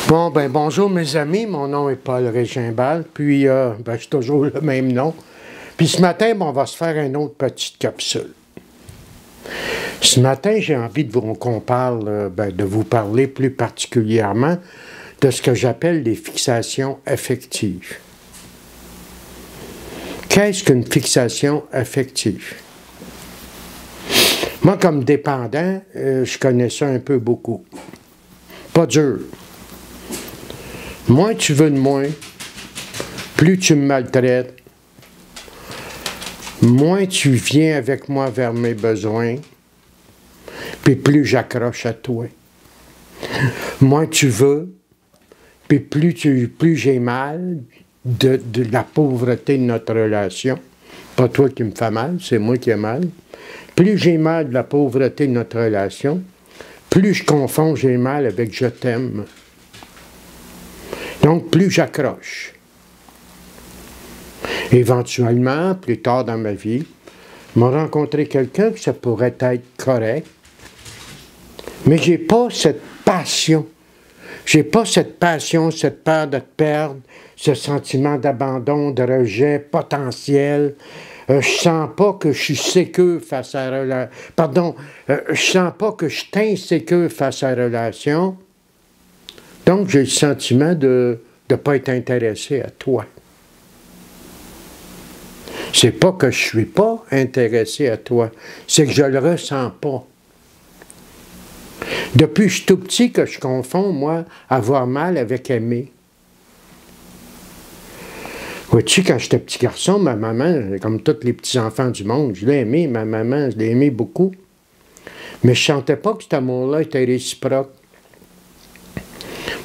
Bon, ben bonjour mes amis, mon nom est Paul Régimbal, puis j'ai toujours le même nom. Puis ce matin, on va se faire une autre petite capsule. Ce matin, j'ai envie qu'on parle, de vous parler plus particulièrement de ce que j'appelle les fixations affectives. Qu'est-ce qu'une fixation affective? Moi, comme dépendant, je connais ça un peu beaucoup. Pas dur. Moins tu veux de moi, plus tu me maltraites, moins tu viens avec moi vers mes besoins, puis plus j'accroche à toi. Moins tu veux, puis plus j'ai mal de la pauvreté de notre relation. Pas toi qui me fais mal, c'est moi qui ai mal. Plus j'ai mal de la pauvreté de notre relation, plus je confonds j'ai mal avec je t'aime. Donc, plus j'accroche. Éventuellement, plus tard dans ma vie, je vais rencontrer quelqu'un que ça pourrait être correct, mais je n'ai pas cette passion. Je n'ai pas cette passion, cette peur de te perdre, ce sentiment d'abandon, de rejet potentiel. Je sens pas que je suis sécure face à la relation. Pardon, je sens pas que je suis insécure face à la relation. Donc, j'ai le sentiment de ne pas être intéressé à toi. C'est pas que je ne suis pas intéressé à toi, c'est que je ne le ressens pas. Depuis que je suis tout petit que je confonds, moi, avoir mal avec aimer. Vois-tu, quand j'étais petit garçon, ma maman, comme tous les petits-enfants du monde, je l'ai aimé, ma maman, je l'ai aimé beaucoup. Mais je ne sentais pas que cet amour-là était réciproque.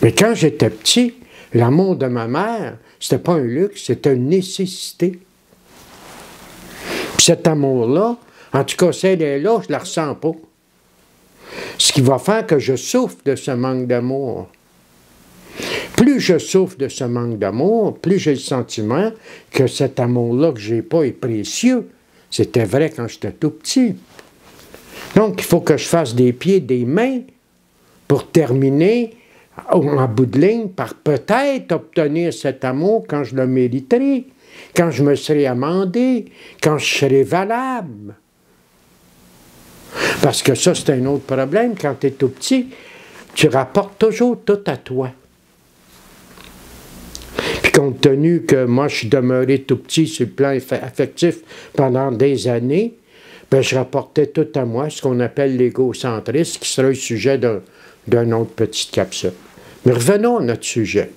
Mais quand j'étais petit, l'amour de ma mère, c'était pas un luxe, c'était une nécessité. Puis cet amour-là, en tout cas, celle est là, je ne la ressens pas. Ce qui va faire que je souffre de ce manque d'amour. Plus je souffre de ce manque d'amour, plus j'ai le sentiment que cet amour-là que je n'ai pas est précieux. C'était vrai quand j'étais tout petit. Donc, il faut que je fasse des pieds, des mains pour terminer en bout de ligne, par peut-être obtenir cet amour quand je le mériterai, quand je me serai amendé, quand je serai valable. Parce que ça, c'est un autre problème. Quand tu es tout petit, tu rapportes toujours tout à toi. Puis compte tenu que moi, je suis demeuré tout petit sur le plan affectif pendant des années, ben, je rapportais tout à moi, ce qu'on appelle l'égocentrisme, qui sera le sujet d'une autre petite capsule. Mais revenons à notre sujet.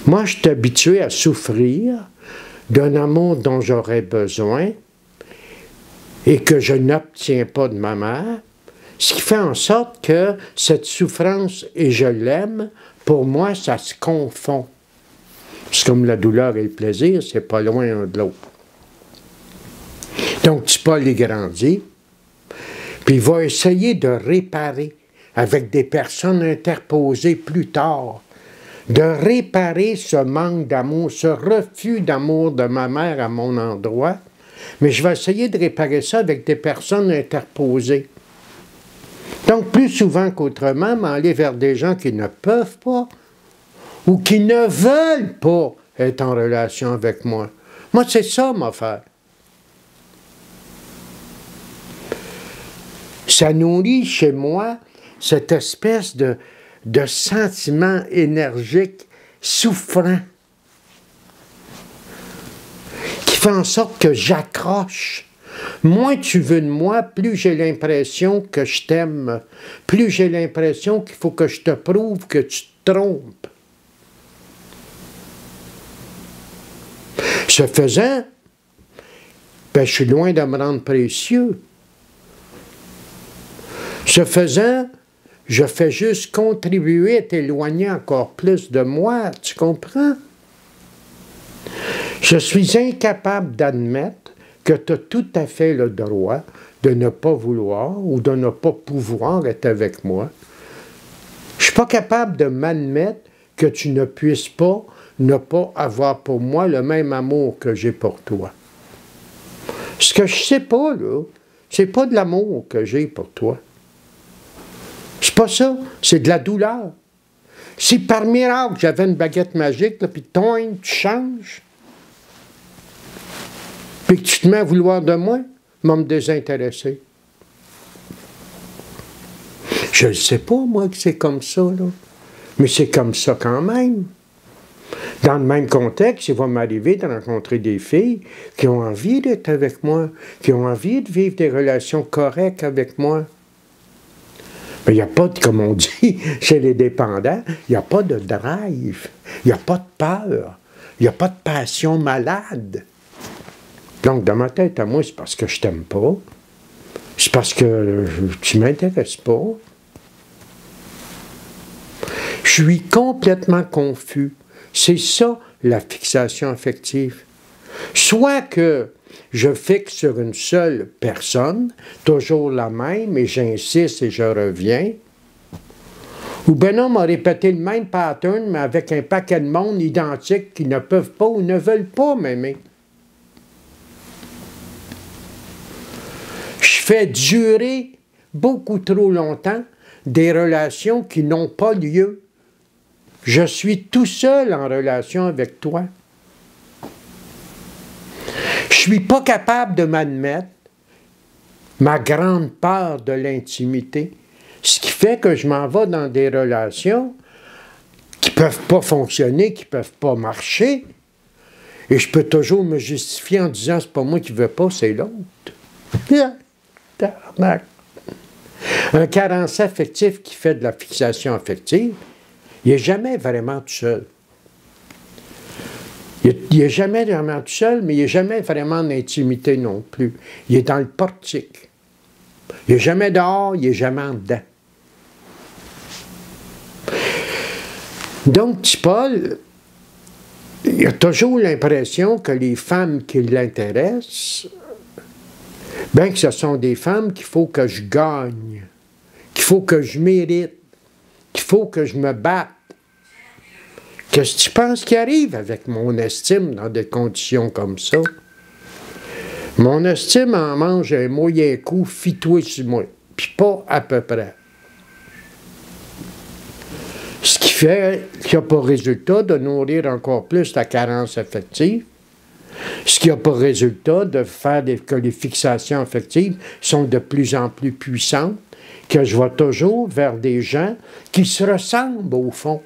Moi, je suis habitué à souffrir d'un amour dont j'aurais besoin et que je n'obtiens pas de ma mère, ce qui fait en sorte que cette souffrance, et je l'aime, pour moi, ça se confond. C'est comme la douleur et le plaisir, c'est pas loin un de l'autre. Donc, tu peux les grandir, puis il va essayer de réparer avec des personnes interposées plus tard, de réparer ce manque d'amour, ce refus d'amour de ma mère à mon endroit, mais je vais essayer de réparer ça avec des personnes interposées. Donc, plus souvent qu'autrement, m'aller vers des gens qui ne peuvent pas ou qui ne veulent pas être en relation avec moi. Moi, c'est ça, ma affaire. Ça nourrit chez moi cette espèce de sentiment énergique souffrant qui fait en sorte que j'accroche. Moins tu veux de moi, plus j'ai l'impression que je t'aime, plus j'ai l'impression qu'il faut que je te prouve que tu te trompes. Ce faisant, ben, je suis loin de me rendre précieux. Ce faisant, je fais juste contribuer à t'éloigner encore plus de moi, tu comprends? Je suis incapable d'admettre que tu as tout à fait le droit de ne pas vouloir ou de ne pas pouvoir être avec moi. Je ne suis pas capable de m'admettre que tu ne puisses pas ne pas avoir pour moi le même amour que j'ai pour toi. Ce que je ne sais pas, là, c'est pas de l'amour que j'ai pour toi. C'est pas ça, c'est de la douleur. Si par miracle j'avais une baguette magique, là, puis toin, tu changes, puis que tu te mets à vouloir de moi, me désintéresser. Je ne sais pas, moi, que c'est comme ça, là. Mais c'est comme ça quand même. Dans le même contexte, il va m'arriver de rencontrer des filles qui ont envie d'être avec moi, qui ont envie de vivre des relations correctes avec moi. Mais il n'y a pas de, comme on dit chez les dépendants, il n'y a pas de drive, il n'y a pas de peur, il n'y a pas de passion malade. Donc, dans ma tête, à moi, c'est parce que je t'aime pas, c'est parce que tu m'intéresses pas. Je suis complètement confus. C'est ça, la fixation affective. Soit que je fixe sur une seule personne, toujours la même, et j'insiste et je reviens, ou ben non, m'a répété le même pattern, mais avec un paquet de monde identique qui ne peuvent pas ou ne veulent pas m'aimer. Je fais durer beaucoup trop longtemps des relations qui n'ont pas lieu. Je suis tout seul en relation avec toi. Je ne suis pas capable de m'admettre ma grande peur de l'intimité, ce qui fait que je m'en vais dans des relations qui ne peuvent pas fonctionner, qui ne peuvent pas marcher, et je peux toujours me justifier en disant « c'est pas moi qui ne veux pas, c'est l'autre ». Un carencé affectif qui fait de la fixation affective, il n'est jamais vraiment tout seul. Il n'est jamais vraiment tout seul, mais il n'est jamais vraiment en intimité non plus. Il est dans le portique. Il n'est jamais dehors, il n'est jamais en dedans. Donc, petit Paul, il a toujours l'impression que les femmes qui l'intéressent, bien que ce sont des femmes qu'il faut que je gagne, qu'il faut que je mérite, qu'il faut que je me batte. Qu'est-ce que tu penses qui arrive avec mon estime dans des conditions comme ça? Mon estime en mange un moyen coup, fie-toi sur moi, puis pas à peu près. Ce qui fait qu'il n'y a pas résultat de nourrir encore plus la carence affective, ce qui n'a pas résultat de faire que les fixations affectives sont de plus en plus puissantes, que je vais toujours vers des gens qui se ressemblent au fond.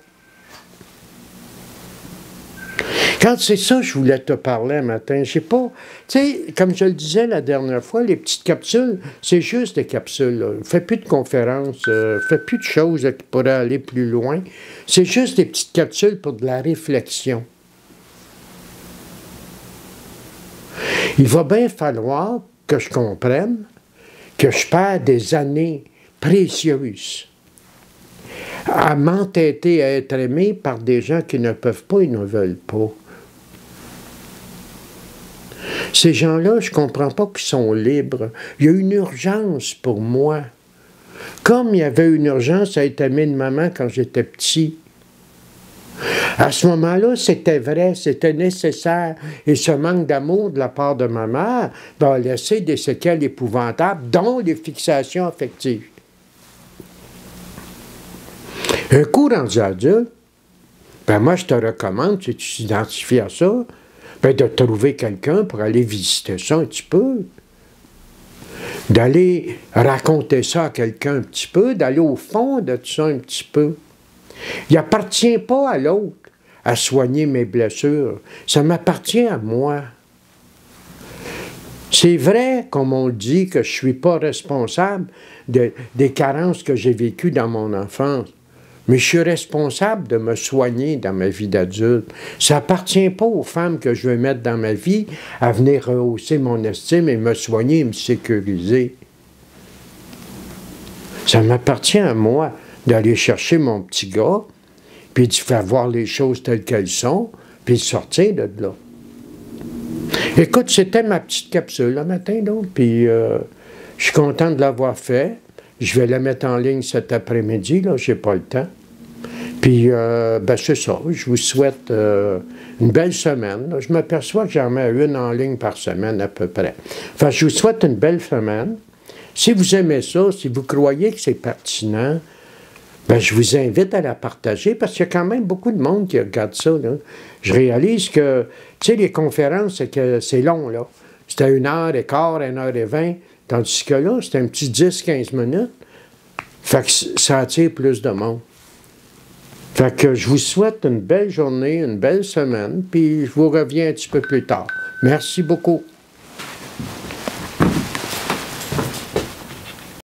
Quand c'est ça, je voulais te parler un matin. Je sais pas, tu sais, comme je le disais la dernière fois, les petites capsules, c'est juste des capsules. Là. Fais plus de conférences, fais plus de choses là, qui pourraient aller plus loin. C'est juste des petites capsules pour de la réflexion. Il va bien falloir que je comprenne que je perds des années précieuses à m'entêter à être aimé par des gens qui ne peuvent pas et ne veulent pas. Ces gens-là, je ne comprends pas qu'ils sont libres. Il y a une urgence pour moi. Comme il y avait une urgence à être aimé de maman quand j'étais petit. À ce moment-là, c'était vrai, c'était nécessaire. Et ce manque d'amour de la part de ma mère va laisser des séquelles épouvantables, dont les fixations affectives. Un coup rendu adulte, ben moi, je te recommande, si tu t'identifies à ça, ben de trouver quelqu'un pour aller visiter ça un petit peu. D'aller raconter ça à quelqu'un un petit peu, d'aller au fond de tout ça un petit peu. Il n'appartient pas à l'autre à soigner mes blessures. Ça m'appartient à moi. C'est vrai, comme on le dit, que je ne suis pas responsable des carences que j'ai vécues dans mon enfance. Mais je suis responsable de me soigner dans ma vie d'adulte. Ça n'appartient pas aux femmes que je veux mettre dans ma vie à venir rehausser mon estime et me soigner et me sécuriser. Ça m'appartient à moi d'aller chercher mon petit gars, puis de faire voir les choses telles qu'elles sont, puis de sortir de là. Écoute, c'était ma petite capsule le matin, donc, puis je suis content de l'avoir fait. Je vais la mettre en ligne cet après-midi, là, je n'ai pas le temps. Puis, ben c'est ça, je vous souhaite une belle semaine. Là. Je m'aperçois que j'en mets une en ligne par semaine à peu près. Enfin, je vous souhaite une belle semaine. Si vous aimez ça, si vous croyez que c'est pertinent, Ben, je vous invite à la partager parce qu'il y a quand même beaucoup de monde qui regarde ça, là. Je réalise que, tu sais, les conférences, c'est que c'est long, là. C'était 1h15, 1h20, tandis que là, c'était un petit 10-15 minutes. Fait que ça attire plus de monde. Fait que je vous souhaite une belle journée, une belle semaine, puis je vous reviens un petit peu plus tard. Merci beaucoup.